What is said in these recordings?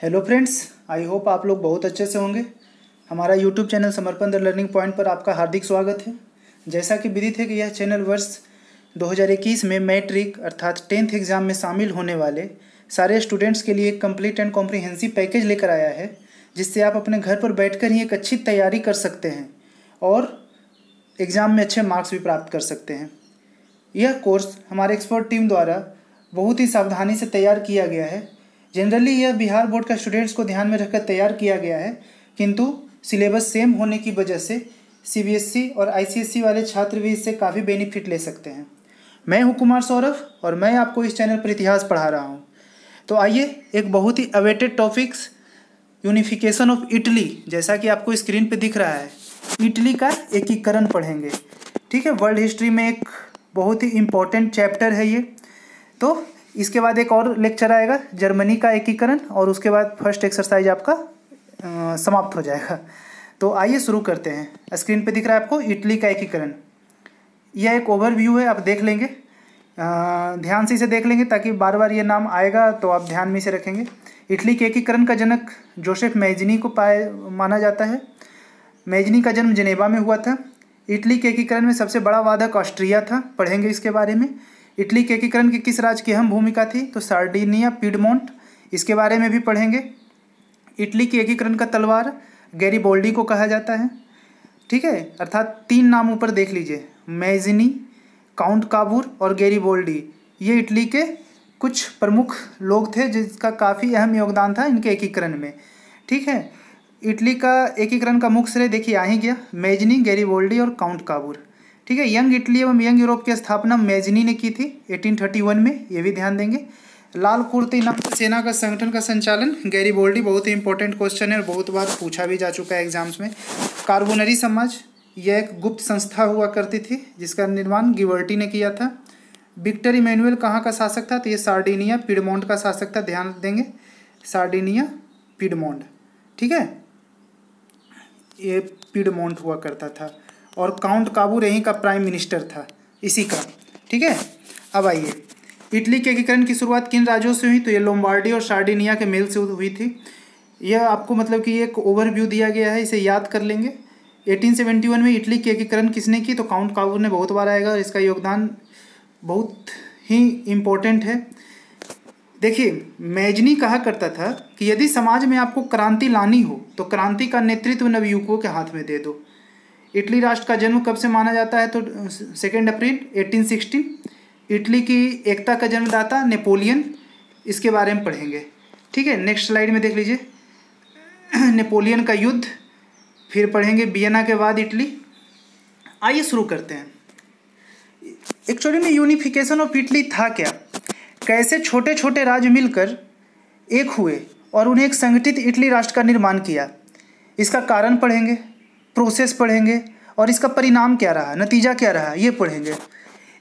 Hello friends, I hope आप लोग बहुत अच्छे से होंगे। हमारा यूट्यूब चैनल समर्पण द लर्निंग पॉइंट पर आपका हार्दिक स्वागत है। जैसा कि विदित है कि यह चैनल वर्ष 2021 में मैट्रिक अर्थात 10th एग्ज़ाम में शामिल होने वाले सारे स्टूडेंट्स के लिए एक कंप्लीट एंड कॉम्प्रिहेंसिव पैकेज लेकर आया है, जिससे आप अपने घर पर बैठकर ही एक अच्छी तैयारी कर सकते हैं और एग्ज़ाम में अच्छे मार्क्स भी प्राप्त कर सकते हैं। यह कोर्स हमारे एक्सपर्ट टीम द्वारा बहुत ही सावधानी से तैयार किया गया है। जनरली यह बिहार बोर्ड का स्टूडेंट्स को ध्यान में रखकर तैयार किया गया है, किंतु सिलेबस सेम होने की वजह से सीबीएसई और आईसीएसई वाले छात्र भी इससे काफ़ी बेनिफिट ले सकते हैं। मैं हूं कुमार सौरभ और मैं आपको इस चैनल पर इतिहास पढ़ा रहा हूं। तो आइए एक बहुत ही awaited topics unification of Italy, जैसा कि आपको स्क्रीन पे दिख रहा है, इटली का एकीकरण पढ़ेंगे। ठीक है, वर्ल्ड हिस्ट्री में एक बहुत ही इम्पोर्टेंट चैप्टर है ये। तो इसके बाद एक और लेक्चर आएगा जर्मनी का एकीकरण, और उसके बाद फर्स्ट एक्सरसाइज आपका समाप्त हो जाएगा। तो आइए शुरू करते हैं। स्क्रीन पे दिख रहा है आपको इटली का एकीकरण। यह एक ओवरव्यू है, आप देख लेंगे, ध्यान से इसे देख लेंगे ताकि बार बार ये नाम आएगा तो आप ध्यान में इसे रखेंगे। इटली के एकीकरण का जनक जोसेफ मैजनी को माना जाता है। मैजनी का जन्म जेनेवा में हुआ था। इटली के एकीकरण में सबसे बड़ा वादक ऑस्ट्रिया था, पढ़ेंगे इसके बारे में। इटली के एकीकरण की किस राज्य की अहम भूमिका थी, तो सार्डिनिया पिडमोंट, इसके बारे में भी पढ़ेंगे। इटली के एकीकरण का तलवार गैरिबोल्डी को कहा जाता है। ठीक है, अर्थात 3 नाम ऊपर देख लीजिए, मैजनी, काउंट काबूर और गैरिबोल्डी। ये इटली के कुछ प्रमुख लोग थे जिसका काफ़ी अहम योगदान था इनके एकीकरण में। ठीक है, इटली का एकीकरण का मुख्य श्रेय देखिए आ ही गया, मैजनी, गैरिबोल्डी और काउंट काबूर। ठीक है, यंग इटली एवं यंग यूरोप की स्थापना मैजनी ने की थी 1831 में, ये भी ध्यान देंगे। लाल कुर्ते नाम से सेना का संगठन का संचालन गैरिबोल्डी, बहुत ही इंपॉर्टेंट क्वेश्चन है और बहुत बार पूछा भी जा चुका है एग्जाम्स में। कार्बोनरी समाज, यह एक गुप्त संस्था हुआ करती थी जिसका निर्माण गिबर्टी ने किया था। विक्टर इमैनुअल कहाँ का शासक था, तो ये सार्डिनिया पिडमोंट का शासक था, ध्यान देंगे, सार्डिनिया पिडमोंट। ठीक है, ये पिडमोंट हुआ करता था। और काउंट काबूर यहीं का प्राइम मिनिस्टर था इसी का। ठीक है, अब आइए, इटली के एकीकरण की शुरुआत किन राज्यों से हुई, तो ये लोम्बार्डी और सार्डिनिया के मेल से हुई थी। यह आपको मतलब कि एक ओवरव्यू दिया गया है, इसे याद कर लेंगे। 1871 में इटली के एकीकरण किसने की, तो काउंट काबूर ने बहुत बार आएगा और इसका योगदान बहुत ही इम्पोर्टेंट है। देखिए, मैजनी कहा करता था कि यदि समाज में आपको क्रांति लानी हो तो क्रांति का नेतृत्व नवयुवकों के हाथ में दे दो। इटली राष्ट्र का जन्म कब से माना जाता है, तो 2 अप्रैल 1816। इटली की एकता का जन्मदाता नेपोलियन, इसके बारे में पढ़ेंगे। ठीक है, नेक्स्ट स्लाइड में देख लीजिए, नेपोलियन का युद्ध, फिर पढ़ेंगे वियना के बाद इटली। आइए शुरू करते हैं। एक्चुअली में यूनिफिकेशन ऑफ इटली था क्या, कैसे छोटे छोटे राज्य मिलकर एक हुए और उन्हें एक संगठित इटली राष्ट्र का निर्माण किया, इसका कारण पढ़ेंगे, प्रोसेस पढ़ेंगे और इसका परिणाम क्या रहा, नतीजा क्या रहा, ये पढ़ेंगे।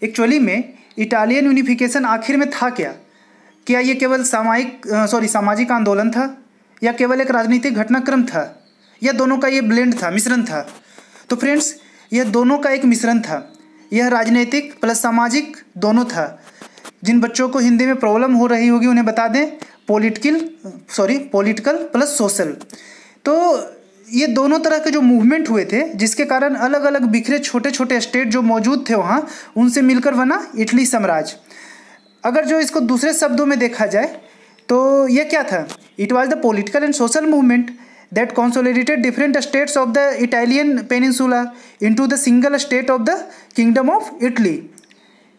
एक्चुअली में इटालियन यूनिफिकेशन आखिर में था क्या ये केवल सामाजिक आंदोलन था या केवल एक राजनीतिक घटनाक्रम था, या दोनों का ये ब्लेंड था, मिश्रण था। तो फ्रेंड्स, यह दोनों का एक मिश्रण था। यह राजनीतिक प्लस सामाजिक दोनों था। जिन बच्चों को हिंदी में प्रॉब्लम हो रही होगी उन्हें बता दें, पॉलिटिकल प्लस सोशल। तो ये दोनों तरह के जो मूवमेंट हुए थे, जिसके कारण अलग अलग बिखरे छोटे छोटे स्टेट जो मौजूद थे वहाँ, उनसे मिलकर बना इटली साम्राज्य। अगर जो इसको दूसरे शब्दों में देखा जाए तो ये क्या था, it was the political and social movement that consolidated different states of the Italian peninsula into the single state of the kingdom of Italy.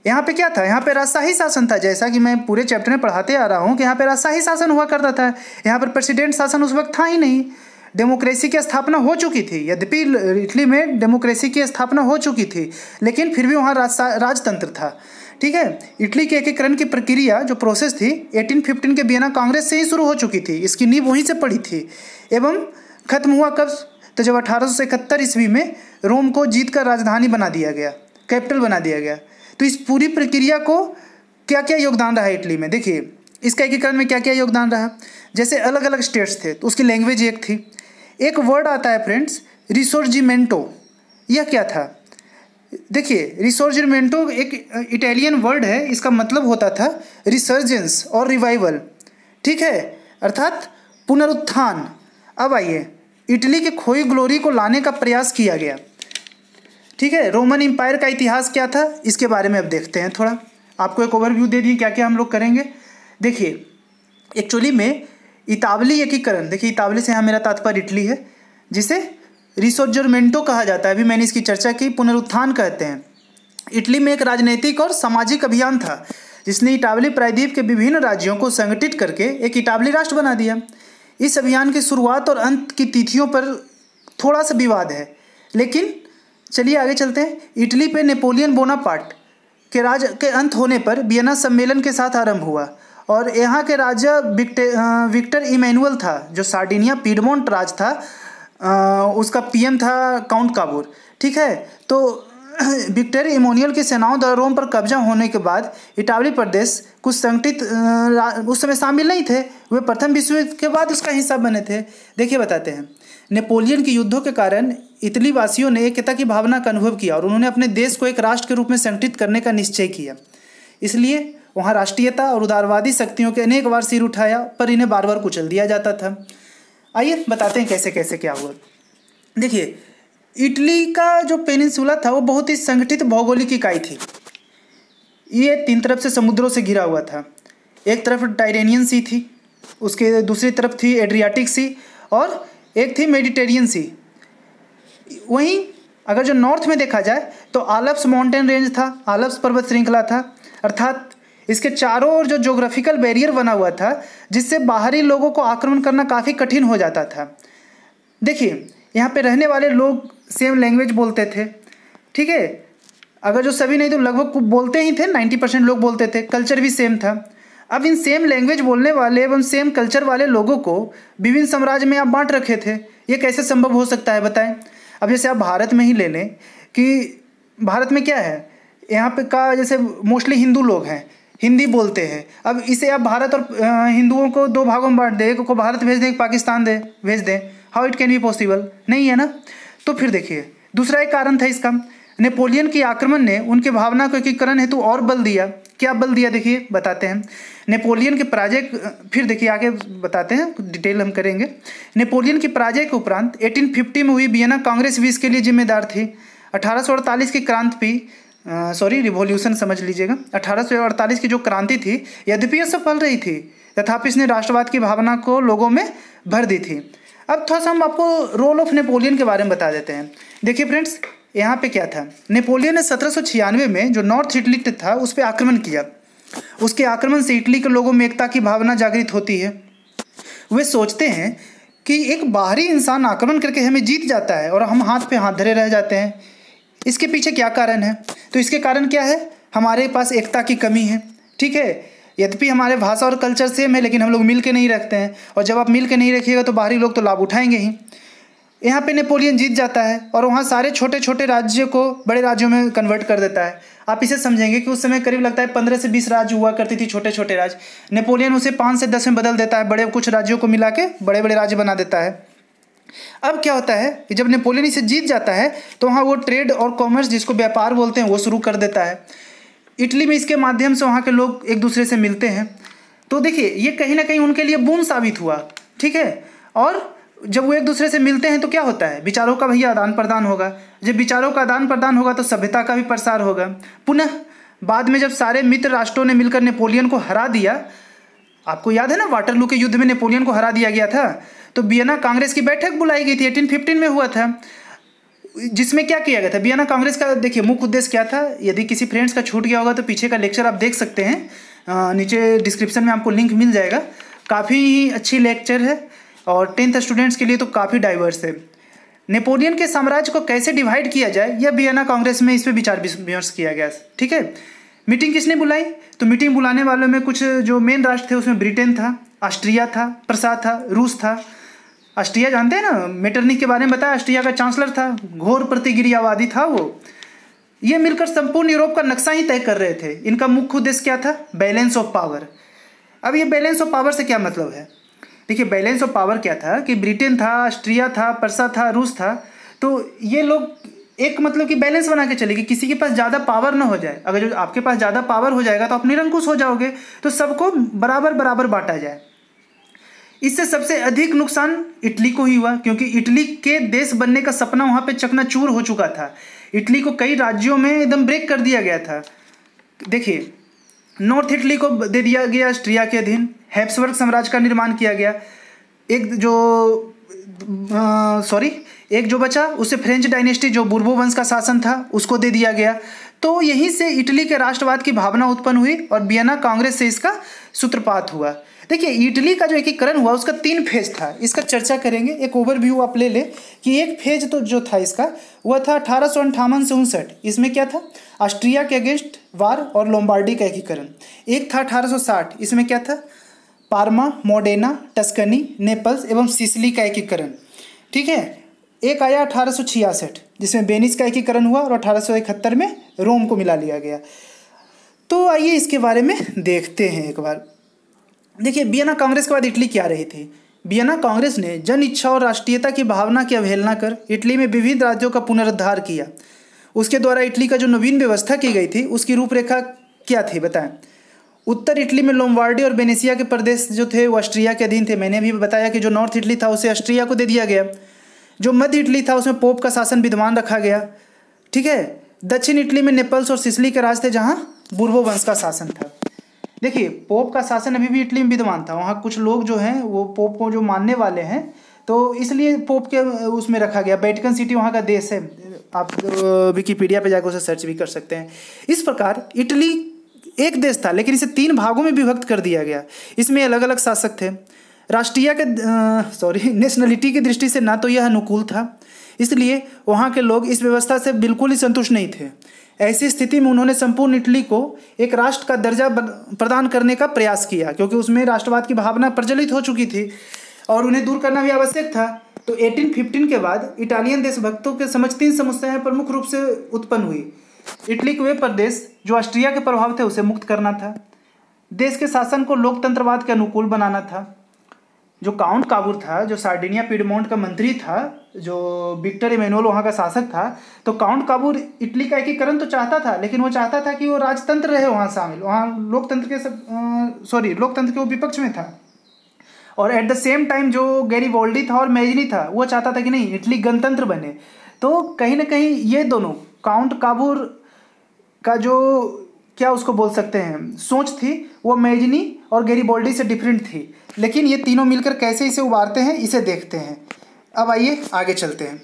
यहाँ पे क्या था, यहाँ पे राजशाही शासन था, जैसा कि मैं पूरे चैप्टर में पढ़ाते आ रहा हूँ कि यहाँ पे राजशाही शासन हुआ करता था। यहाँ पर प्रेसिडेंट शासन उस वक्त था ही नहीं। डेमोक्रेसी की स्थापना हो चुकी थी, यद्यपि इटली में डेमोक्रेसी की स्थापना हो चुकी थी, लेकिन फिर भी वहाँ राजतंत्र था। ठीक है, इटली के एकीकरण की प्रक्रिया जो प्रोसेस थी 1815 के वियना कांग्रेस से ही शुरू हो चुकी थी, इसकी नींव वहीं से पड़ी थी। एवं खत्म हुआ कब, तो जब 1871 ईस्वी में रोम को जीतकर राजधानी बना दिया गया, कैपिटल बना दिया गया। तो इस पूरी प्रक्रिया को क्या क्या योगदान रहा इटली में, देखिए इसका एकीकरण में क्या क्या योगदान रहा। जैसे अलग अलग स्टेट्स थे तो उसकी लैंग्वेज एक थी। एक वर्ड आता है फ्रेंड्स, रिसोर्जिमेंटो, यह क्या था, देखिए रिसोर्जिमेंटो एक इटालियन वर्ड है, इसका मतलब होता था रिसर्जेंस और रिवाइवल। ठीक है, अर्थात पुनरुत्थान। अब आइए, इटली की खोई ग्लोरी को लाने का प्रयास किया गया। ठीक है, रोमन एम्पायर का इतिहास क्या था, इसके बारे में अब देखते हैं। थोड़ा आपको एक ओवरव्यू दे दी क्या क्या हम लोग करेंगे। देखिए, एक्चुअली में इतावली एकीकरण, देखिए इतावली से यहाँ मेरा तात्पर्य इटली है, जिसे रिसोर्जमेंटो कहा जाता है, अभी मैंने इसकी चर्चा की, पुनरुत्थान कहते हैं। इटली में एक राजनीतिक और सामाजिक अभियान था जिसने इटावली प्रायद्वीप के विभिन्न राज्यों को संगठित करके एक इटावली राष्ट्र बना दिया। इस अभियान की शुरुआत और अंत की तिथियों पर थोड़ा सा विवाद है, लेकिन चलिए आगे चलते हैं। इटली पे नेपोलियन बोनापार्ट के राज के अंत होने पर वियना सम्मेलन के साथ आरंभ हुआ और यहाँ के राजा विक्टर इमैनुअल था, जो सार्डिनिया पीडमोंट राज था, उसका पीएम था काउंट काबूर। ठीक है, तो विक्टर इमैनुअल की सेनाओं द्वारा रोम पर कब्जा होने के बाद इटावली प्रदेश कुछ संगठित उस समय शामिल नहीं थे, वे प्रथम विश्व युद्ध के बाद उसका हिस्सा बने थे। देखिए बताते हैं, नेपोलियन के युद्धों के कारण इटली वासियों ने एकता की भावना का अनुभव किया और उन्होंने अपने देश को एक राष्ट्र के रूप में संगठित करने का निश्चय किया। इसलिए वहाँ राष्ट्रीयता और उदारवादी शक्तियों के अनेक बार सिर उठाया, पर इन्हें बार बार कुचल दिया जाता था। आइए बताते हैं कैसे कैसे क्या हुआ। देखिए, इटली का जो पेनिनसुला था वो बहुत ही संगठित भौगोलिक इकाई थी। ये तीन तरफ से समुद्रों से घिरा हुआ था। एक तरफ टाइरेनियन सी थी, उसके दूसरी तरफ थी एड्रियाटिक सी और एक थी मेडिटेरियन सी। वहीं अगर जो नॉर्थ में देखा जाए तो आल्प्स माउंटेन रेंज था, आल्प्स पर्वत श्रृंखला था, अर्थात इसके चारों ओर जो ज्योग्राफिकल बैरियर बना हुआ था जिससे बाहरी लोगों को आक्रमण करना काफ़ी कठिन हो जाता था। देखिए, यहाँ पे रहने वाले लोग सेम लैंग्वेज बोलते थे। ठीक है, अगर जो सभी नहीं तो लगभग बोलते ही थे, 90% लोग बोलते थे। कल्चर भी सेम था। अब इन सेम लैंग्वेज बोलने वाले एवं सेम कल्चर वाले लोगों को विभिन्न साम्राज्य में आप बांट रखे थे। ये कैसे संभव हो सकता है बताएं। अब जैसे आप भारत में ही ले लें कि भारत में क्या है, यहाँ पे का जैसे मोस्टली हिंदू लोग हैं, हिंदी बोलते हैं। अब इसे आप भारत और हिंदुओं को दो भागों में बांट दें, एक को भारत भेज दें, एक पाकिस्तान भेज दें, how it can be possible, नहीं है ना। तो फिर देखिए, दूसरा एक कारण था इसका, नेपोलियन की आक्रमण ने उनके भावना को एकीकरण हेतु और बल दिया। क्या बल दिया, देखिए बताते हैं। नेपोलियन के पराजय, फिर देखिए आगे बताते हैं, डिटेल हम करेंगे। नेपोलियन की पराजय के उपरांत 1850 में हुई वियना कांग्रेस भी इसके लिए जिम्मेदार थी। 1848 की क्रांति रिवॉल्यूशन समझ लीजिएगा। 1848 की जो क्रांति थी, यद्यपि असफल रही थी, तथापि इसने राष्ट्रवाद की भावना को लोगों में भर दी थी। अब थोड़ा सा हम आपको रोल ऑफ नेपोलियन के बारे में बता देते हैं। देखिए फ्रेंड्स, यहाँ पे क्या था, नेपोलियन ने 1796 में जो नॉर्थ इटली था उस पर आक्रमण किया। उसके आक्रमण से इटली के लोगों में एकता की भावना जागृत होती है। वे सोचते हैं कि एक बाहरी इंसान आक्रमण करके हमें जीत जाता है और हम हाथ पे हाथ धरे रह जाते हैं। इसके पीछे क्या कारण है? तो इसके कारण क्या है, हमारे पास एकता की कमी है। ठीक है, यद्यपि हमारे भाषा और कल्चर सेम है, लेकिन हम लोग मिल के नहीं रखते हैं, और जब आप मिल के नहीं रखिएगा तो बाहरी लोग तो लाभ उठाएंगे ही। यहाँ पे नेपोलियन जीत जाता है और वहाँ सारे छोटे छोटे राज्यों को बड़े राज्यों में कन्वर्ट कर देता है। आप इसे समझेंगे कि उस समय करीब लगता है 15 से 20 राज्य हुआ करती थी, छोटे छोटे राज्य। नेपोलियन उसे 5 से 10 में बदल देता है, बड़े कुछ राज्यों को मिला के बड़े बड़े राज्य बना देता है। अब क्या होता है कि जब नेपोलियन इसे जीत जाता है तो वहाँ वो ट्रेड और कॉमर्स, जिसको व्यापार बोलते हैं, वो शुरू कर देता है। इटली में इसके माध्यम से वहाँ के लोग एक दूसरे से मिलते हैं। तो देखिए, ये कहीं ना कहीं उनके लिए बूम साबित हुआ। ठीक है, और जब वो एक दूसरे से मिलते हैं तो क्या होता है, विचारों का भैया आदान प्रदान होगा। जब विचारों का आदान प्रदान होगा तो सभ्यता का भी प्रसार होगा। पुनः बाद में जब सारे मित्र राष्ट्रों ने मिलकर नेपोलियन को हरा दिया, आपको याद है ना, वाटरलू के युद्ध में नेपोलियन को हरा दिया गया था, तो वियना कांग्रेस की बैठक बुलाई गई थी, 1815 में हुआ था, जिसमें क्या किया गया था। वियना कांग्रेस का देखिए मुख्य उद्देश्य क्या था। यदि किसी फ्रेंड्स का छूट गया होगा तो पीछे का लेक्चर आप देख सकते हैं, नीचे डिस्क्रिप्शन में आपको लिंक मिल जाएगा। काफ़ी अच्छी लेक्चर है और 10th स्टूडेंट्स के लिए तो काफ़ी डाइवर्स है। नेपोलियन के साम्राज्य को कैसे डिवाइड किया जाए, यह वियना कांग्रेस में इस पर विचार विमर्श किया गया। ठीक है, मीटिंग किसने बुलाई, तो मीटिंग बुलाने वालों में कुछ जो मेन राष्ट्र थे उसमें ब्रिटेन था, ऑस्ट्रिया था, प्रसा था, रूस था। ऑस्ट्रिया जानते हैं ना, मेटरनिक के बारे में बताया, ऑस्ट्रिया का चांसलर था, घोर प्रतिक्रियावादी था वो। ये मिलकर संपूर्ण यूरोप का नक्शा ही तय कर रहे थे। इनका मुख्य उद्देश्य क्या था, बैलेंस ऑफ पावर। अब ये बैलेंस ऑफ पावर से क्या मतलब है, देखिए बैलेंस ऑफ पावर क्या था कि ब्रिटेन था, ऑस्ट्रिया था, प्रसा था, रूस था, तो ये लोग एक मतलब कि बैलेंस बना के चले कि किसी के पास ज़्यादा पावर ना हो जाए। अगर जो आपके पास ज़्यादा पावर हो जाएगा तो आप निरंकुश हो जाओगे, तो सबको बराबर बराबर बांटा जाए। इससे सबसे अधिक नुकसान इटली को ही हुआ, क्योंकि इटली के देश बनने का सपना वहाँ पे चकनाचूर हो चुका था। इटली को कई राज्यों में एकदम ब्रेक कर दिया गया था। देखिए, नॉर्थ इटली को दे दिया गया ऑस्ट्रिया के अधीन, हैब्सबर्ग साम्राज्य का निर्माण किया गया। एक जो बचा उसे फ्रेंच डायनेस्टी, जो बुर्बो वंश का शासन था, उसको दे दिया गया। तो यहीं से इटली के राष्ट्रवाद की भावना उत्पन्न हुई और वियना कांग्रेस से इसका सूत्रपात हुआ। देखिए, इटली का जो एकीकरण हुआ उसका 3 फेज था, इसका चर्चा करेंगे। एक ओवरव्यू आप ले लें कि एक फेज तो जो था इसका वह था 1858 से 59। इसमें क्या था? ऑस्ट्रिया के अगेंस्ट वार और लोम्बार्डी का एकीकरण। एक था 1860, इसमें क्या था? पार्मा, मोडेना, टस्कनी, नेपल्स एवं सिसिली का एकीकरण। ठीक है। एक आया 1866, जिसमें वेनिस का एकीकरण हुआ और 1871 में रोम को मिला लिया गया। तो आइए इसके बारे में देखते हैं एक बार। देखिए, वियना कांग्रेस के बाद इटली क्या रही थी। वियना कांग्रेस ने जन इच्छा और राष्ट्रीयता की भावना की अवहेलना कर इटली में विविध राज्यों का पुनरुद्धार किया। उसके द्वारा इटली का जो नवीन व्यवस्था की गई थी उसकी रूपरेखा क्या थी, बताएं। उत्तर इटली में लोम्बार्डी और वेनेसिया के प्रदेश जो थे वो ऑस्ट्रिया के अधीन थे। मैंने अभी बताया कि जो नॉर्थ इटली था उसे ऑस्ट्रिया को दे दिया गया। जो मध्य इटली था उसमें पोप का शासन विद्यमान रखा गया। ठीक है। दक्षिण इटली में नेपल्स और सिसिली के राज थे, जहाँ बुर्बो वंश का शासन था। देखिए, पोप का शासन अभी भी इटली में विद्यमान था। वहाँ कुछ लोग जो हैं वो पोप को जो मानने वाले हैं, तो इसलिए पोप के उसमें रखा गया। वेटिकन सिटी वहाँ का देश है, आप विकिपीडिया पे जाकर उसे सर्च भी कर सकते हैं। इस प्रकार इटली एक देश था, लेकिन इसे 3 भागों में विभक्त कर दिया गया। इसमें अलग अलग शासक थे। राष्ट्रीय के नेशनलिटी की दृष्टि से ना तो यह अनुकूल था, इसलिए वहाँ के लोग इस व्यवस्था से बिल्कुल ही संतुष्ट नहीं थे। ऐसी स्थिति में उन्होंने संपूर्ण इटली को एक राष्ट्र का दर्जा प्रदान करने का प्रयास किया, क्योंकि उसमें राष्ट्रवाद की भावना प्रचलित हो चुकी थी और उन्हें दूर करना भी आवश्यक था। तो 1815 के बाद इटालियन देशभक्तों के समझ 3 समस्याएं प्रमुख रूप से उत्पन्न हुई। इटली के वे प्रदेश जो ऑस्ट्रिया के प्रभाव थे उसे मुक्त करना था। देश के शासन को लोकतंत्रवाद के अनुकूल बनाना था। जो काउंट काबूर था, जो सार्डिनिया पीडमोंट का मंत्री था, जो विक्टर इमैनुअल वहाँ का शासक था, तो काउंट काबूर इटली का एकीकरण तो चाहता था, लेकिन वो चाहता था कि वो राजतंत्र रहे वहाँ शामिल। वहाँ लोकतंत्र के वो विपक्ष में था। और एट द सेम टाइम जो गैरीबोल्डी था और मैजनी था, वो चाहता था कि नहीं, इटली गणतंत्र बने। तो कहीं ना कहीं ये दोनों, काउंट काबूर का जो क्या उसको बोल सकते हैं सोच थी, वो मैजनी और गैरीबोल्डी से डिफरेंट थी। लेकिन ये तीनों मिलकर कैसे इसे उबारते हैं, इसे देखते हैं। अब आइए आगे चलते हैं।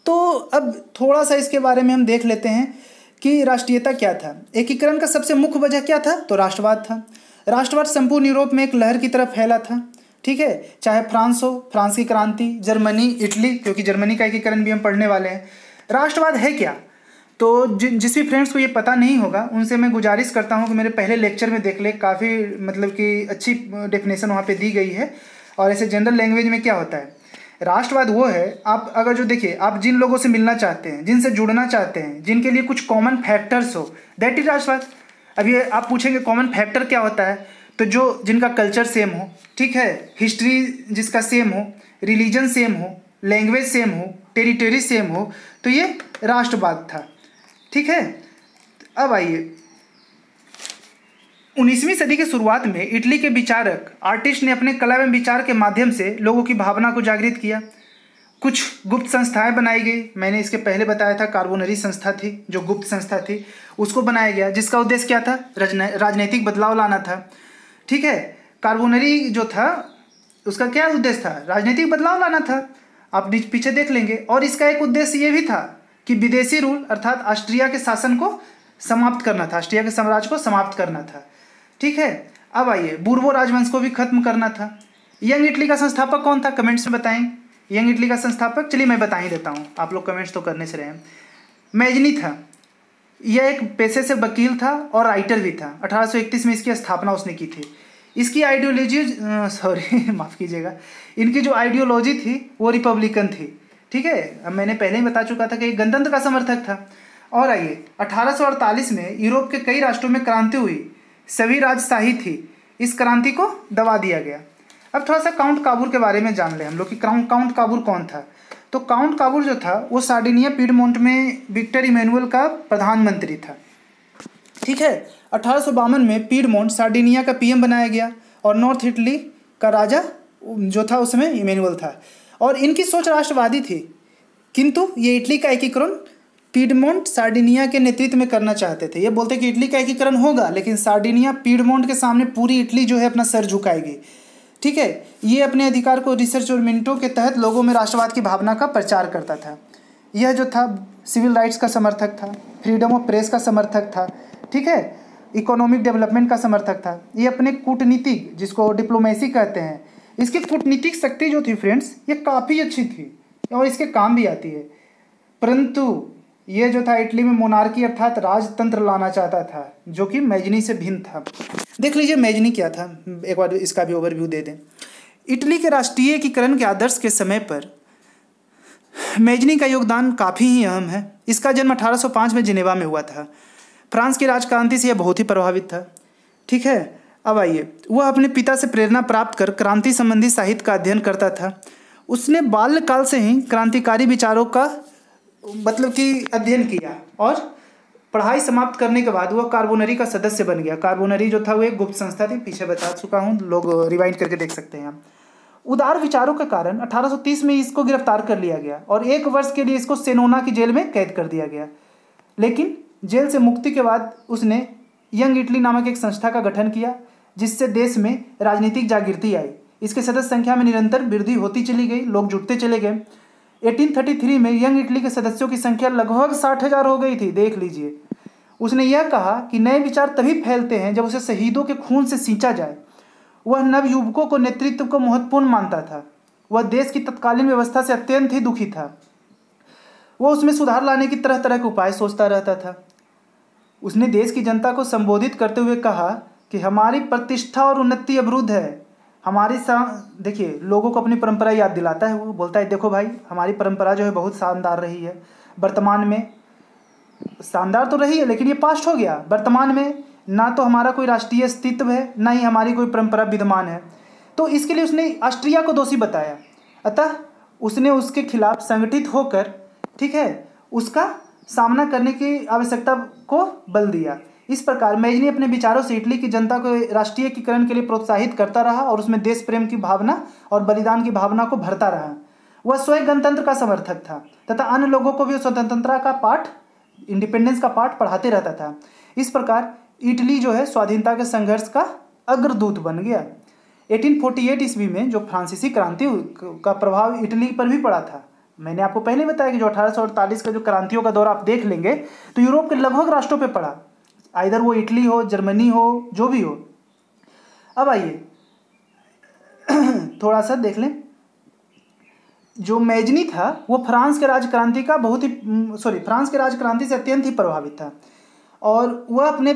तो अब थोड़ा सा इसके बारे में हम देख लेते हैं कि राष्ट्रीयता क्या था। एकीकरण का सबसे मुख्य वजह क्या था? तो राष्ट्रवाद था। राष्ट्रवाद संपूर्ण यूरोप में एक लहर की तरफ फैला था। ठीक है। चाहे फ्रांस हो, फ्रांस की क्रांति, जर्मनी, इटली, क्योंकि जर्मनी का एकीकरण भी हम पढ़ने वाले हैं। राष्ट्रवाद है क्या? तो जिस भी फ्रेंड्स को ये पता नहीं होगा उनसे मैं गुजारिश करता हूँ कि मेरे पहले लेक्चर में देख ले, काफ़ी मतलब कि अच्छी डेफिनेशन वहाँ पे दी गई है। और ऐसे जनरल लैंग्वेज में क्या होता है, राष्ट्रवाद वो है, आप अगर जो देखिए, आप जिन लोगों से मिलना चाहते हैं, जिनसे जुड़ना चाहते हैं, जिनके लिए कुछ कॉमन फैक्टर्स हो, दैट इज राष्ट्रवाद। अब ये आप पूछेंगे कॉमन फैक्टर क्या होता है, तो जो जिनका कल्चर सेम हो, ठीक है, हिस्ट्री जिसका सेम हो, रिलीजन सेम हो, लैंग्वेज सेम हो, टेरिटरी सेम हो, तो ये राष्ट्रवाद था। ठीक है। अब आइए, 19वीं सदी के शुरुआत में इटली के विचारक आर्टिस्ट ने अपने कला एवं विचार के माध्यम से लोगों की भावना को जागृत किया। कुछ गुप्त संस्थाएं बनाई गई। मैंने इसके पहले बताया था, कार्बोनरी संस्था थी जो गुप्त संस्था थी, उसको बनाया गया, जिसका उद्देश्य क्या था? राजनीतिक बदलाव लाना था। ठीक है। कार्बोनरी जो था उसका क्या उद्देश्य था? राजनीतिक बदलाव लाना था। आप पीछे देख लेंगे। और इसका एक उद्देश्य ये भी था कि विदेशी रूल अर्थात ऑस्ट्रिया के शासन को समाप्त करना था, ऑस्ट्रिया के साम्राज्य को समाप्त करना था। ठीक है। अब आइए, बुर्बो राजवंश को भी खत्म करना था। यंग इटली का संस्थापक कौन था? कमेंट्स में बताएं। यंग इटली का संस्थापक, चलिए मैं बता ही देता हूँ, आप लोग कमेंट्स तो करने से रहे। मैजनी था। यह एक पेशे से वकील था और राइटर भी था। 1831 में इसकी स्थापना उसने की थी। इसकी आइडियोलॉजी माफ़ कीजिएगा, इनकी जो आइडियोलॉजी थी वो रिपब्लिकन थी। ठीक है। अब मैंने पहले ही बता चुका था कि गणतंत्र का समर्थक था। और आइए, 1848 में यूरोप के कई राष्ट्रों में क्रांति हुई, सभी राजशाही थी। इस क्रांति को दबा दिया गया। अब थोड़ा सा काउंट काबूर के बारे में जान लें हम लोग कि काउंट काबूर कौन था। तो काउंट काबूर जो था वो सार्डिनिया पीडमोंट में विक्टर इमैनुअल का प्रधानमंत्री था। ठीक है। 1852 में पीडमोंट सार्डिनिया का पीएम बनाया गया और नॉर्थ इटली का राजा जो था उसमें इमैनुअल था, और इनकी सोच राष्ट्रवादी थी, किंतु ये इटली का एकीकरण पीडमोंट सार्डिनिया के नेतृत्व में करना चाहते थे। ये बोलते कि इटली का एकीकरण होगा, लेकिन सार्डिनिया पीडमोंट के सामने पूरी इटली जो है अपना सर झुकाएगी। ठीक है, ये अपने अधिकार को रिसर्चमेंटों के तहत लोगों में राष्ट्रवाद की भावना का प्रचार करता था। यह जो था सिविल राइट्स का समर्थक था, फ्रीडम ऑफ प्रेस का समर्थक था, ठीक है, इकोनॉमिक डेवलपमेंट का समर्थक था। ये अपने कूटनीतिक, जिसको डिप्लोमेसी कहते हैं, इसकी कूटनीतिक शक्ति जो थी फ्रेंड्स, ये काफ़ी अच्छी थी और इसके काम भी आती है। परंतु ये जो था इटली में मोनार्की अर्थात राजतंत्र लाना चाहता था, जो कि मैजनी से भिन्न था। देख लीजिए मैजनी क्या था, एक बार इसका भी ओवरव्यू दे दें। इटली के राष्ट्रीयकरण के आदर्श के समय पर मैजनी का योगदान काफ़ी ही अहम है। इसका जन्म 1805 में जिनेवा में हुआ था। फ्रांस की राजक्रांति से यह बहुत ही प्रभावित था। ठीक है, अब आइए, वह अपने पिता से प्रेरणा प्राप्त कर क्रांति संबंधी साहित्य का अध्ययन करता था। उसने बाल्यकाल से ही क्रांतिकारी विचारों का मतलब कि अध्ययन किया, और पढ़ाई समाप्त करने के बाद वह कार्बोनरी का सदस्य बन गया। कार्बोनरी जो था वो एक गुप्त संस्था थी, पीछे बता चुका हूँ, लोग रिवाइंड करके देख सकते हैं। उदार विचारों के कारण 1830 में इसको गिरफ्तार कर लिया गया और 1 वर्ष के लिए इसको सेनोना की जेल में कैद कर दिया गया। लेकिन जेल से मुक्ति के बाद उसने यंग इटली नामक एक संस्था का गठन किया, जिससे देश में राजनीतिक जागृति आई। इसके सदस्य संख्या में निरंतर वृद्धि होती चली गई, लोग जुटते चले गए। 1833 में यंग इटली के सदस्यों की संख्या लगभग 60,000 हो गई थी। देख लीजिए, उसने यह कहा कि नए विचार तभी फैलते हैं जब उसे शहीदों के खून से सींचा जाए। वह नवयुवकों को नेतृत्व को महत्वपूर्ण मानता था। वह देश की तत्कालीन व्यवस्था से अत्यंत ही दुखी था। वह उसमें सुधार लाने की तरह तरह के उपाय सोचता रहता था। उसने देश की जनता को संबोधित करते हुए कहा कि हमारी प्रतिष्ठा और उन्नति अवरुद्ध है। देखिए, लोगों को अपनी परंपरा याद दिलाता है। वो बोलता है, देखो भाई, हमारी परंपरा जो है बहुत शानदार रही है, वर्तमान में शानदार तो रही है, लेकिन ये पास्ट हो गया। वर्तमान में ना तो हमारा कोई राष्ट्रीय अस्तित्व है, ना ही हमारी कोई परंपरा विद्यमान है। तो इसके लिए उसने ऑस्ट्रिया को दोषी बताया। अतः उसने उसके खिलाफ संगठित होकर, ठीक है, उसका सामना करने की आवश्यकता को बल दिया। इस प्रकार मैजनी अपने विचारों से इटली की जनता को राष्ट्रीयकरण के लिए प्रोत्साहित करता रहा और उसमें देश प्रेम की भावना और बलिदान की भावना को भरता रहा। वह स्वयं गणतंत्र का समर्थक था तथा अन्य लोगों को भी स्वतंत्रता का पाठ, इंडिपेंडेंस का पाठ पढ़ाते रहता था। इस प्रकार इटली जो है स्वाधीनता के संघर्ष का अग्रदूत बन गया। 1848 ईस्वी में जो फ्रांसीसी क्रांति का प्रभाव इटली पर भी पड़ा था। मैंने आपको पहले बताया कि जो 1848 का जो क्रांतियों का दौर आप देख लेंगे तो यूरोप के लगभग राष्ट्रों पे पड़ा, आइदर वो इटली हो, जर्मनी हो, जो भी हो। अब आइए थोड़ा सा देख लें। जो मैजनी था वो फ्रांस के राजक्रांति से अत्यंत ही प्रभावित था, और वह अपने,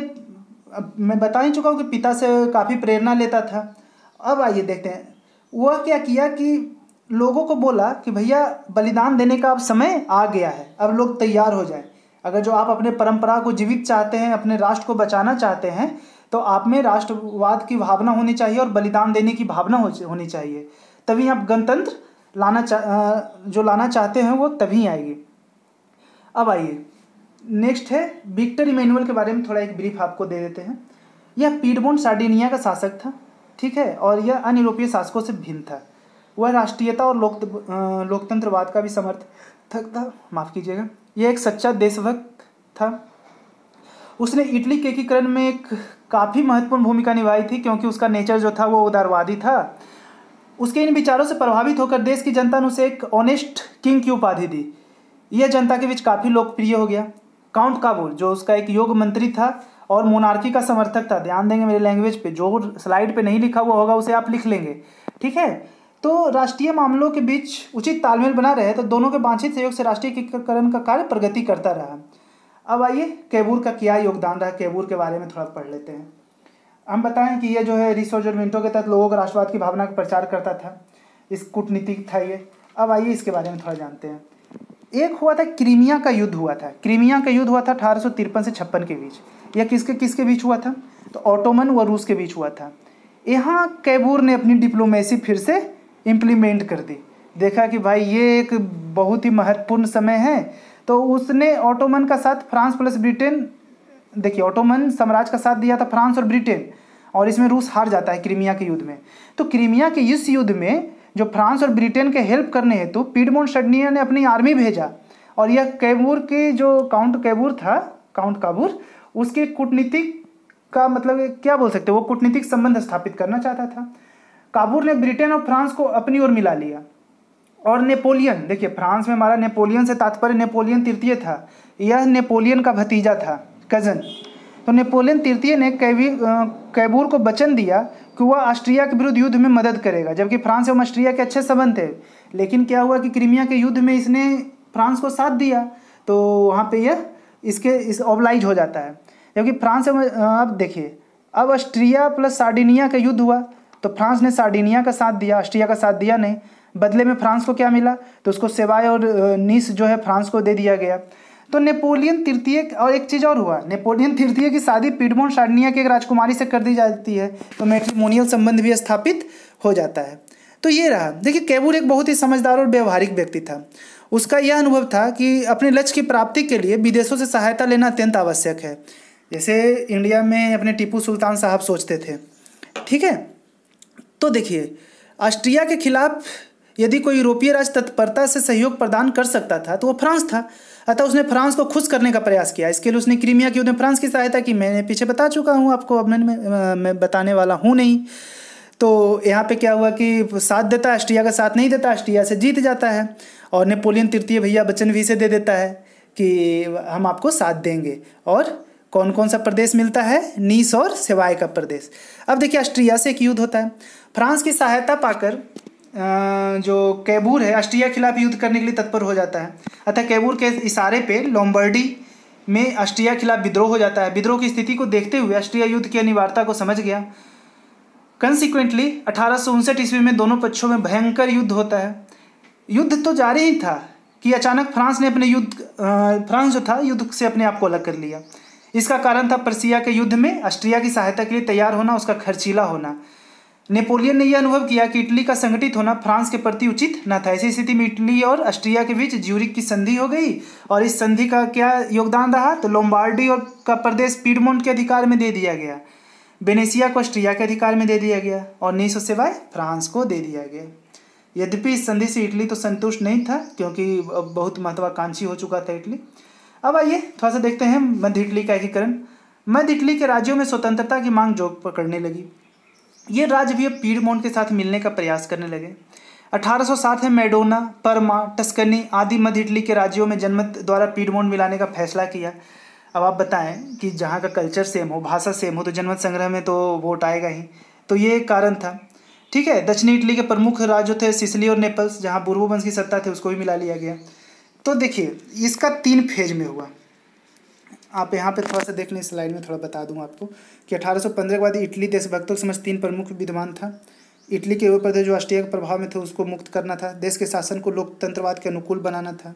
मैं बता ही चुका हूँ कि पिता से काफ़ी प्रेरणा लेता था। अब आइए देखते हैं, वह क्या किया कि लोगों को बोला कि भैया बलिदान देने का अब समय आ गया है, अब लोग तैयार हो जाएं। अगर जो आप अपने परंपरा को जीवित चाहते हैं, अपने राष्ट्र को बचाना चाहते हैं, तो आप में राष्ट्रवाद की भावना होनी चाहिए और बलिदान देने की भावना होनी चाहिए। तभी आप गणतंत्र लाना चाहते हैं वो तभी आएगी। अब आइए नेक्स्ट है, विक्टर इमैनुअल के बारे में थोड़ा एक ब्रीफ आपको दे देते हैं। यह पीडमोंट सार्डिनिया का शासक था, ठीक है, और यह अन्य यूरोपीय शासकों से भिन्न था। वह राष्ट्रीयता और लोकतंत्रवाद का भी समर्थक था, माफ़ कीजिएगा। यह एक सच्चा देशभक्त था। उसने इटली के एकीकरण में एक काफ़ी महत्वपूर्ण भूमिका निभाई थी, क्योंकि उसका नेचर जो था वो उदारवादी था। उसके इन विचारों से प्रभावित होकर देश की जनता ने उसे एक ऑनेस्ट किंग की उपाधि दी। यह जनता के बीच काफ़ी लोकप्रिय हो गया। काउंट काबुल जो उसका एक योग मंत्री था और मोनार्की का समर्थक था। ध्यान देंगे मेरे लैंग्वेज पे, जो स्लाइड पे नहीं लिखा हुआ होगा उसे आप लिख लेंगे, ठीक है। तो राष्ट्रीय मामलों के बीच उचित तालमेल बना रहे तो दोनों के वांछित सहयोग से राष्ट्रीयकरण का कार्य प्रगति करता रहा। अब आइए कैबूर का क्या योगदान रहा, कैबूर के बारे में थोड़ा पढ़ लेते हैं। हम बताएं कि ये जो है रिसर्चमेंटों के तहत लोगों को राष्ट्रवाद की भावना का प्रचार करता था। इस कूटनीतिक था ये। अब आइए इसके बारे में थोड़ा जानते हैं। एक हुआ था क्रीमिया का युद्ध हुआ था। क्रीमिया का युद्ध हुआ था 1853 से 56 के बीच। यह किसके बीच हुआ था? तो ऑटोमन व रूस के बीच हुआ था। यहाँ कैबूर ने अपनी डिप्लोमेसी फिर से इम्प्लीमेंट कर दी। देखा कि भाई ये एक बहुत ही महत्वपूर्ण समय है, तो उसने ऑटोमन का साथ फ्रांस प्लस ब्रिटेन, देखिए ऑटोमन साम्राज्य का साथ दिया था फ्रांस और ब्रिटेन, और इसमें रूस हार जाता है क्रीमिया के युद्ध में। तो क्रीमिया के इस युद्ध में जो फ्रांस और ब्रिटेन के हेल्प करने हेतु पीडमोंट सार्डिनिया ने अपनी आर्मी भेजा, और यह कैबूर के जो काउंट काबूर उसके कूटनीतिक का मतलब क्या बोल सकते हैं, वो कूटनीतिक संबंध स्थापित करना चाहता था। काबूर ने ब्रिटेन और फ्रांस को अपनी ओर मिला लिया। और नेपोलियन, देखिए फ्रांस में हमारा नेपोलियन से तात्पर्य नेपोलियन तृतीय था, यह नेपोलियन का भतीजा था, कजन। तो नेपोलियन तृतीय ने कैबूर को वचन दिया कि वह ऑस्ट्रिया के विरुद्ध युद्ध में मदद करेगा, जबकि फ्रांस एवं ऑस्ट्रिया के अच्छे संबंध थे। लेकिन क्या हुआ कि क्रीमिया के युद्ध में इसने फ्रांस को साथ दिया, तो वहाँ पे यह इस ऑब्लाइज हो जाता है। जबकि फ्रांस अब देखिए, अब ऑस्ट्रिया प्लस सार्डिनिया का युद्ध हुआ, तो फ्रांस ने सार्डिनिया का साथ दिया, ऑस्ट्रिया का साथ दिया नहीं। बदले में फ्रांस को क्या मिला, तो उसको सेवाय और नीस जो है फ्रांस को दे दिया गया। तो नेपोलियन तृतीय, और एक चीज़ और हुआ, नेपोलियन तृतीय की शादी पीडमोंट सार्डिनिया की एक राजकुमारी से कर दी जाती है, तो मैट्रिमोनियल संबंध भी स्थापित हो जाता है। तो ये रहा। देखिए कैबूर एक बहुत ही समझदार और व्यवहारिक व्यक्ति था। उसका यह अनुभव था कि अपने लक्ष्य की प्राप्ति के लिए विदेशों से सहायता लेना अत्यंत आवश्यक है, जैसे इंडिया में अपने टीपू सुल्तान साहब सोचते थे। ठीक है, तो देखिए ऑस्ट्रिया के खिलाफ यदि कोई यूरोपीय राष्ट्र तत्परता से सहयोग प्रदान कर सकता था तो वो फ्रांस था। अतः उसने फ्रांस को खुश करने का प्रयास किया। इसके लिए उसने क्रीमिया के युद्ध में फ्रांस की सहायता की। मैंने पीछे बता चुका हूँ आपको, अब मैं बताने वाला हूँ नहीं। तो यहाँ पे क्या हुआ कि साथ देता है, ऑस्ट्रिया का साथ नहीं देता, ऑस्ट्रिया से जीत जाता है। और नेपोलियन तृतीय भैया वचन भी से दे देता है कि हम आपको साथ देंगे। और कौन कौन सा प्रदेश मिलता है, नीस और सेवाय का प्रदेश। अब देखिए ऑस्ट्रिया से एक युद्ध होता है। फ्रांस की सहायता पाकर जो कैबूर है ऑस्ट्रिया के खिलाफ युद्ध करने के लिए तत्पर हो जाता है। अतः कैबूर के इशारे पे लोम्बार्डी में ऑस्ट्रिया के खिलाफ विद्रोह हो जाता है। विद्रोह की स्थिति को देखते हुए ऑस्ट्रिया युद्ध की अनिवार्यता को समझ गया। कंसिक्वेंटली 1859 ईस्वी में दोनों पक्षों में भयंकर युद्ध होता है। युद्ध तो जारी ही था कि अचानक फ्रांस ने फ्रांस जो था युद्ध से अपने आप को अलग कर लिया। इसका कारण था पर्सिया के युद्ध में ऑस्ट्रिया की सहायता के लिए तैयार होना, उसका खर्चीला होना। नेपोलियन ने यह अनुभव किया कि इटली का संगठित होना फ्रांस के प्रति उचित न था। ऐसी स्थिति में इटली और ऑस्ट्रिया के बीच ज्यूरिख की संधि हो गई। और इस संधि का क्या योगदान रहा, तो लोम्बार्डी और का प्रदेश पीडमोंट के अधिकार में दे दिया गया, वेनेशिया को ऑस्ट्रिया के अधिकार में दे दिया गया, और नीस और सेवाय फ्रांस को दे दिया गया। यद्यपि इस संधि से इटली तो संतुष्ट नहीं था, क्योंकि बहुत महत्वाकांक्षी हो चुका था इटली। अब आइए थोड़ा सा देखते हैं मध्य इटली का एकीकरण। मध्य इटली के राज्यों में स्वतंत्रता की मांग जोर पकड़ने लगी। ये राज्य भी अब पीडमोंट के साथ मिलने का प्रयास करने लगे। 1807 में मेडोना, पर्मा, टस्कनी आदि मध्य इटली के राज्यों में जनमत द्वारा पीडमोंट मिलाने का फैसला किया। अब आप बताएं कि जहाँ का कल्चर सेम हो, भाषा सेम हो, तो जनमत संग्रह में तो वोट आएगा ही। तो ये एक कारण था। ठीक है, दक्षिणी इटली के प्रमुख राज्य थे सिसिली और नेपल्स, जहाँ बुर्बो वंश की सत्ता थी, उसको भी मिला लिया गया। तो देखिए इसका 3 फेज में हुआ। आप यहाँ पे थोड़ा सा देख लें, स्लाइड में थोड़ा बता दूँ आपको कि 1815 के बाद इटली देशभक्तों के समझ 3 प्रमुख विद्यमान था। इटली के ऊपर जो ऑस्ट्रिया के प्रभाव में थे उसको मुक्त करना था। देश के शासन को लोकतंत्रवाद के अनुकूल बनाना था।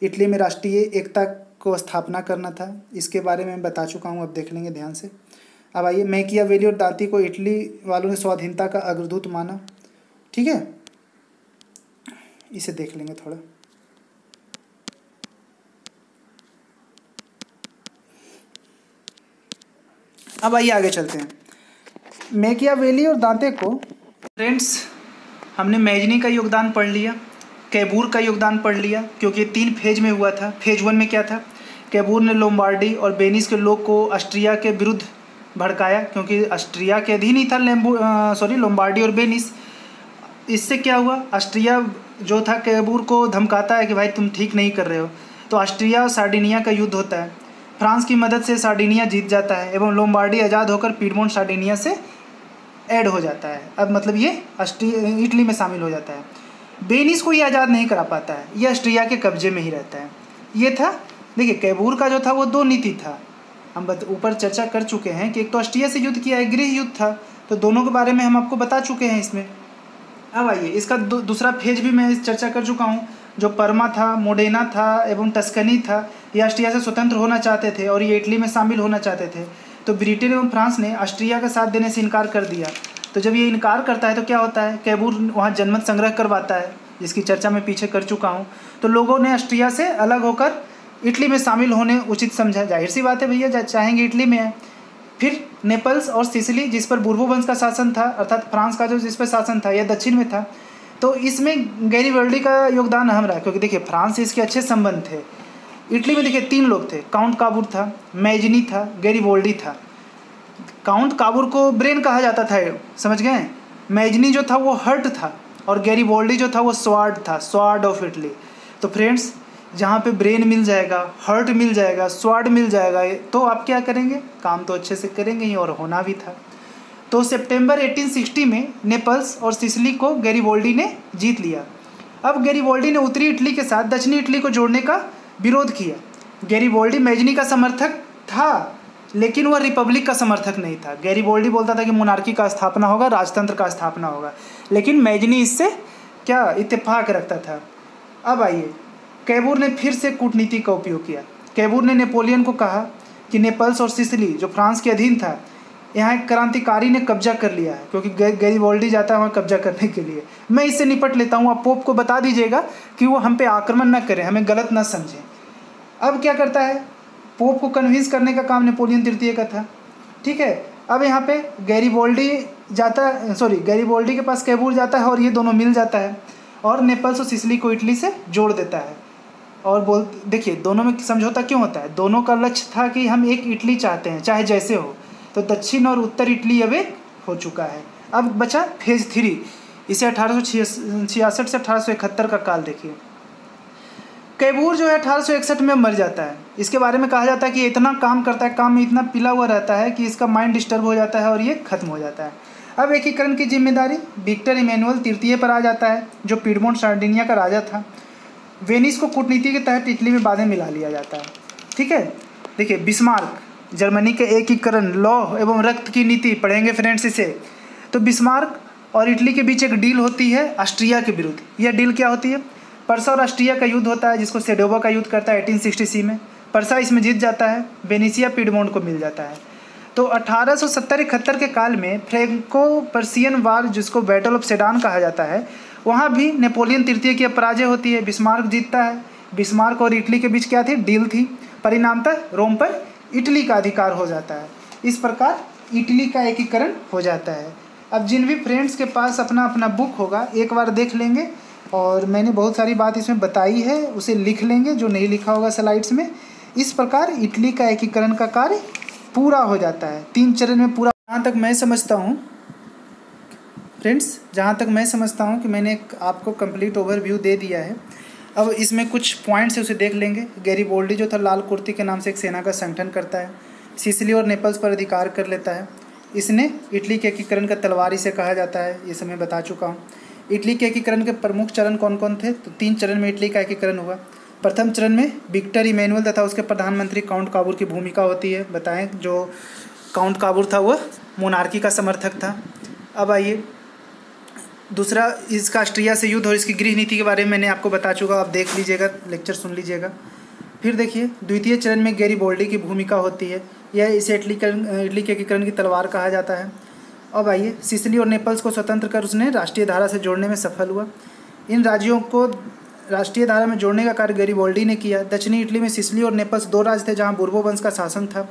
इटली में राष्ट्रीय एकता को स्थापना करना था। इसके बारे में बता चुका हूँ, अब देख लेंगे ध्यान से। अब आइए, मैकियावेली और दांती को इटली वालों ने स्वाधीनता का अग्रदूत माना। ठीक है, इसे देख लेंगे थोड़ा। अब आइए आगे चलते हैं। मैकियावेली और दांते को, फ्रेंड्स हमने मैजनी का योगदान पढ़ लिया, कैबूर का योगदान पढ़ लिया, क्योंकि 3 फेज में हुआ था। फेज 1 में क्या था, कैबूर ने लोम्बार्डी और वेनिस के लोग को ऑस्ट्रिया के विरुद्ध भड़काया, क्योंकि ऑस्ट्रिया के अधीन ही था लोम्बार्डी और वेनिस। इससे क्या हुआ, ऑस्ट्रिया जो था कैबूर को धमकाता है कि भाई तुम ठीक नहीं कर रहे हो। तो ऑस्ट्रिया और सार्डिनिया का युद्ध होता है। फ्रांस की मदद से सार्डिनिया जीत जाता है एवं लोम्बार्डी आज़ाद होकर पीडमोंट सार्डिनिया से ऐड हो जाता है। अब मतलब ये इटली में शामिल हो जाता है। वेनिस को ये आज़ाद नहीं करा पाता है, ये ऑस्ट्रिया के कब्जे में ही रहता है। ये था, देखिए कैबूर का जो था वो 2 नीति था। हम ऊपर चर्चा कर चुके हैं कि एक तो ऑस्ट्रिया से युद्ध किया, एक गृह युद्ध था, तो दोनों के बारे में हम आपको बता चुके हैं इसमें। अब आइए, इसका दूसरा फेज भी मैं चर्चा कर चुका हूँ। जो पर्मा था, मोडेना था एवं टस्कनी था, ये ऑस्ट्रिया से स्वतंत्र होना चाहते थे और ये इटली में शामिल होना चाहते थे। तो ब्रिटेन एवं फ्रांस ने ऑस्ट्रिया का साथ देने से इनकार कर दिया। तो जब ये इनकार करता है तो क्या होता है, कैबूर वहाँ जनमत संग्रह करवाता है, जिसकी चर्चा मैं पीछे कर चुका हूँ। तो लोगों ने ऑस्ट्रिया से अलग होकर इटली में शामिल होने उचित समझा। जाहिर सी बात है भैया, चाहेंगे इटली में है। फिर नेपल्स और सिसिली जिस पर बूर्बो वंश का शासन था, अर्थात फ्रांस का जो जिस पर शासन था यह दक्षिण में था। तो इसमें गैरिबाल्डी का योगदान अहम रहा, क्योंकि देखिए फ्रांस से इसके अच्छे संबंध थे। इटली में देखिए 3 लोग थे, काउंट काबूर था, मैजनी था, गैरिबाल्डी था। काउंट काबूर को ब्रेन कहा जाता था, समझ गए। मैजनी जो था वो हर्ट था और गैरिबाल्डी जो था वो स्वार्ड था, स्वार्ड ऑफ इटली। तो फ्रेंड्स, जहाँ पे ब्रेन मिल जाएगा, हर्ट मिल जाएगा, स्वार्ड मिल जाएगा, तो आप क्या करेंगे, काम तो अच्छे से करेंगे ही, और होना भी था। तो सितंबर 1860 में नेपल्स और सिसिली को गैरिबाल्डी ने जीत लिया। अब गैरिबाल्डी ने उत्तरी इटली के साथ दक्षिणी इटली को जोड़ने का विरोध किया। गैरिबाल्डी मैजनी का समर्थक था, लेकिन वह रिपब्लिक का समर्थक नहीं था। गैरिबाल्डी बोलता था कि मोनार्की का स्थापना होगा, राजतंत्र का स्थापना होगा, लेकिन मैजनी इससे क्या इत्तेफाक रखता था। अब आइए, कैबूर ने फिर से कूटनीति का उपयोग किया। कैबूर ने नेपोलियन को कहा कि नेपल्स और सिसिली जो फ्रांस के अधीन था, यहाँ एक क्रांतिकारी ने कब्जा कर लिया है, क्योंकि गैरिबाल्डी जाता है वहाँ कब्जा करने के लिए। मैं इससे निपट लेता हूँ, आप पोप को बता दीजिएगा कि वो हम पे आक्रमण न करें, हमें गलत न समझें। अब क्या करता है, पोप को कन्विंस करने का काम नेपोलियन तृतीय का था। ठीक है, अब यहाँ पे गैरिबाल्डी के पास कैबूर जाता है और ये दोनों मिल जाता है और नेपल्स और सिसिली को इटली से जोड़ देता है। और देखिए दोनों में समझौता क्यों होता है, दोनों का लक्ष्य था कि हम एक इटली चाहते हैं, चाहे जैसे हो। तो दक्षिण और उत्तर इटली अब एक हो चुका है। अब बचा फेज 3, इसे 1866 से 1871 का काल देखिए। कैबूर जो है 1861 में मर जाता है। इसके बारे में कहा जाता है कि इतना काम करता है, काम में इतना पिला हुआ रहता है कि इसका माइंड डिस्टर्ब हो जाता है और ये खत्म हो जाता है। अब एकीकरण की जिम्मेदारी विक्टर इमैनुअल तृतीय पर आ जाता है, जो पीडमोंट सार्डिनिया का राजा था। वेनिस को कूटनीति के तहत इटली में बाद में मिला लिया जाता है। ठीक है, देखिए बिस्मार्क, जर्मनी के एकीकरण, लौह एवं रक्त की नीति पढ़ेंगे फ्रेंड्स इसे। तो बिस्मार्क और इटली के बीच एक डील होती है ऑस्ट्रिया के विरुद्ध। यह डील क्या होती है, पर्सा और ऑस्ट्रिया का युद्ध होता है, जिसको सेडोवा का युद्ध करता है 1860 में। पर्सा इसमें जीत जाता है, वेनेसिया पीडमोंट को मिल जाता है। तो 1870-71 के काल में फ्रैंको पर्सियन वार, जिसको बैटल ऑफ सेडान कहा जाता है, वहाँ भी नेपोलियन तृतीय की पराजय होती है, बिस्मार्क जीतता है। बिस्मार्क और इटली के बीच क्या थी, डील थी। परिणामतः रोम पर इटली का अधिकार हो जाता है। इस प्रकार इटली का एकीकरण हो जाता है। अब जिन भी फ्रेंड्स के पास अपना अपना बुक होगा एक बार देख लेंगे, और मैंने बहुत सारी बात इसमें बताई है, उसे लिख लेंगे जो नहीं लिखा होगा स्लाइड्स में। इस प्रकार इटली का एकीकरण का कार्य पूरा हो जाता है 3 चरण में पूरा। जहाँ तक मैं समझता हूँ फ्रेंड्स, कि मैंने आपको कंप्लीट ओवरव्यू दे दिया है। अब इसमें कुछ पॉइंट्स है, उसे देख लेंगे। गैरिबाल्डी जो था लाल कुर्ती के नाम से एक सेना का संगठन करता है, सिसिली और नेपल्स पर अधिकार कर लेता है। इसने इटली के एकीकरण का तलवार इसे कहा जाता है, ये सब मैं बता चुका हूँ। इटली के एकीकरण के प्रमुख चरण कौन कौन थे, तो 3 चरण में इटली का एकीकरण हुआ। प्रथम चरण में विक्टर इमैनुअल तथा उसके प्रधानमंत्री काउंट काबूर की भूमिका होती है। बताएं, जो काउंट काबूर था वह मोनार्की का समर्थक था। अब आइए, दूसरा इसका ऑस्ट्रिया से युद्ध और इसकी गृह नीति के बारे में मैंने आपको बता चुका, आप देख लीजिएगा, लेक्चर सुन लीजिएगा। फिर देखिए द्वितीय चरण में गैरिबाल्डी की भूमिका होती है, यह इसे इटली के एकीकरण की तलवार कहा जाता है। अब आइए, सिसिली और नेपल्स को स्वतंत्र कर उसने राष्ट्रीय धारा से जोड़ने में सफल हुआ। इन राज्यों को राष्ट्रीय धारा में जोड़ने का कार्य गैरिबाल्डी ने किया। दक्षिणी इटली में सिसिली और नेपल्स 2 राज्य थे जहाँ बूर्बो वंश का शासन था।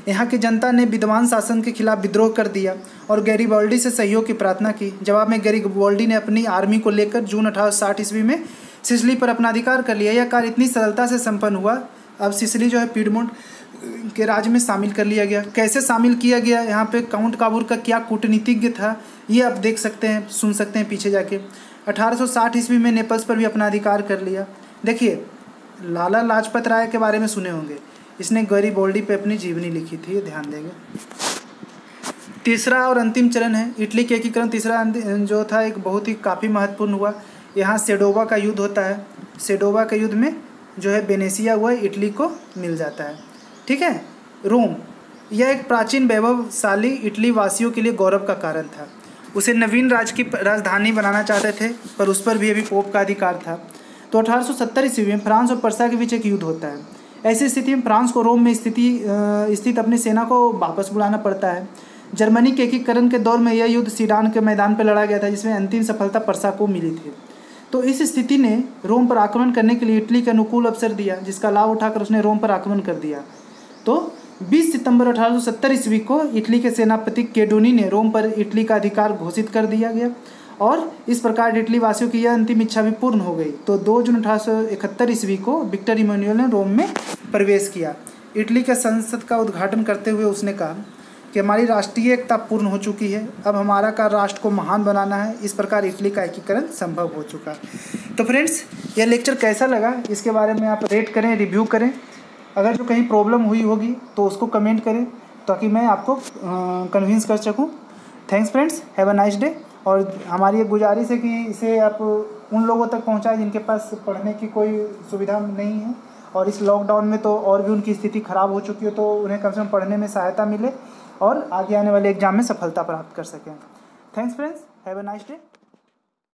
यहाँ की जनता ने विद्वान शासन के खिलाफ विद्रोह कर दिया और गैरिबाल्डी से सहयोग की प्रार्थना की। जवाब में गैरिबाल्डी ने अपनी आर्मी को लेकर जून 1860 ईस्वी में सिसिली पर अपना अधिकार कर लिया। यह कार्य इतनी सरलता से संपन्न हुआ, अब सिसिली जो है पीडमोंट के राज्य में शामिल कर लिया गया। कैसे शामिल किया गया, यहाँ पे काउंट काबूर का क्या कूटनीतिज्ञ था, ये आप देख सकते हैं, सुन सकते हैं पीछे जाके। 1860 ईस्वी में नेपल्स पर भी अपना अधिकार कर लिया। देखिए, लाला लाजपत राय के बारे में सुने होंगे, इसने गैरिबाल्डी पे अपनी जीवनी लिखी थी, ये ध्यान देंगे। तीसरा और अंतिम चरण है इटली के एकीकरण। तीसरा जो था एक बहुत ही काफ़ी महत्वपूर्ण हुआ। यहाँ सेडोवा का युद्ध होता है। सेडोवा के युद्ध में जो है वेनेसिया हुआ इटली को मिल जाता है। ठीक है, रोम, यह एक प्राचीन वैभवशाली इटली वासियों के लिए गौरव का कारण था। उसे नवीन राज्य की राजधानी बनाना चाहते थे, पर उस पर भी अभी पोप का अधिकार था। तो 1870 ईस्वी में फ्रांस और पर्सा के बीच एक युद्ध होता है। ऐसी स्थिति में फ्रांस को रोम में स्थित अपनी सेना को वापस बुलाना पड़ता है। जर्मनी के एकीकरण के दौर में यह युद्ध सीडान के मैदान पर लड़ा गया था, जिसमें अंतिम सफलता पर्सा को मिली थी। तो इस स्थिति ने रोम पर आक्रमण करने के लिए इटली के अनुकूल अवसर दिया, जिसका लाभ उठाकर उसने रोम पर आक्रमण कर दिया। तो 20 सितंबर 1870 ईस्वी को इटली के सेनापति केडोनी ने रोम पर इटली का अधिकार घोषित कर दिया गया और इस प्रकार इटली वासियों की यह अंतिम इच्छा भी पूर्ण हो गई। तो 2 जून 1871 ईस्वी को विक्टर इमैनुअल ने रोम में प्रवेश किया। इटली के संसद का उद्घाटन करते हुए उसने कहा कि हमारी राष्ट्रीय एकता पूर्ण हो चुकी है, अब हमारा कार्य राष्ट्र को महान बनाना है। इस प्रकार इटली का एकीकरण संभव हो चुका है। तो फ्रेंड्स, यह लेक्चर कैसा लगा इसके बारे में आप रेट करें, रिव्यू करें। अगर जो कहीं प्रॉब्लम हुई होगी तो उसको कमेंट करें ताकि मैं आपको कन्विंस कर सकूं। Thanks friends, have a nice day. और हमारी एक गुजारिश है कि इसे आप उन लोगों तक पहुंचाएं जिनके पास पढ़ने की कोई सुविधा नहीं है और इस लॉकडाउन में तो और भी उनकी स्थिति ख़राब हो चुकी है, तो उन्हें कम से कम पढ़ने में सहायता मिले और आगे आने वाले एग्ज़ाम में सफलता प्राप्त कर सकें। Thanks friends, have a nice day.